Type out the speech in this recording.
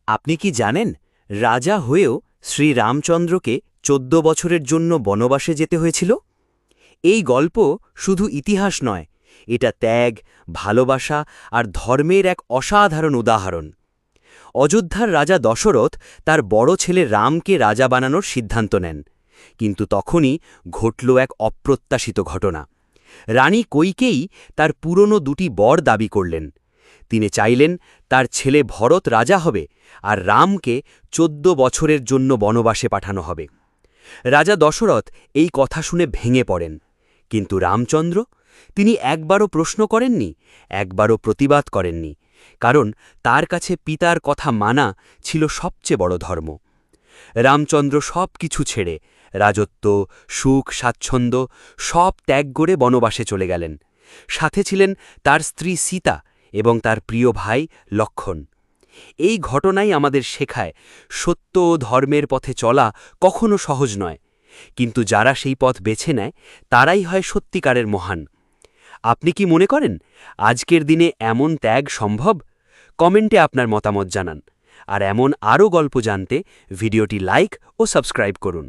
আপনি কি জানেন রাজা হয়েও শ্রীরামচন্দ্রকে ১৪ বছরের জন্য বনবাসে যেতে হয়েছিল? এই গল্প শুধু ইতিহাস নয়, এটা ত্যাগ, ভালোবাসা আর ধর্মের এক অসাধারণ উদাহরণ। অযোধ্যার রাজা দশরথ তার বড় ছেলে রামকে রাজা বানানোর সিদ্ধান্ত নেন, কিন্তু তখনই ঘটল এক অপ্রত্যাশিত ঘটনা। রানী কইকেয়ী তার পুরনো দুটি বর দাবি করলেন। তিনি চাইলেন তার ছেলে ভরত রাজা হবে আর রামকে ১৪ বছরের জন্য বনবাসে পাঠানো হবে। রাজা দশরথ এই কথা শুনে ভেঙে পড়েন, কিন্তু রামচন্দ্র, তিনি একবারও প্রশ্ন করেননি, একবারও প্রতিবাদ করেননি, কারণ তার কাছে পিতার কথা মানা ছিল সবচেয়ে বড় ধর্ম। রামচন্দ্র সব কিছু ছেড়ে, রাজত্ব, সুখ, স্বাচ্ছন্দ্য সব ত্যাগ করে বনবাসে চলে গেলেন। সাথে ছিলেন তার স্ত্রী সীতা এবং তার প্রিয় ভাই লক্ষ্মণ। এই ঘটনাই আমাদের শেখায়, সত্য ও ধর্মের পথে চলা কখনো সহজ নয়, কিন্তু যারা সেই পথ বেছে নেয় তারাই হয় সত্যিকারের মহান। আপনি কি মনে করেন আজকের দিনে এমন ত্যাগ সম্ভব? কমেন্টে আপনার মতামত জানান। আর এমন আরও গল্প জানতে ভিডিওটি লাইক ও সাবস্ক্রাইব করুন।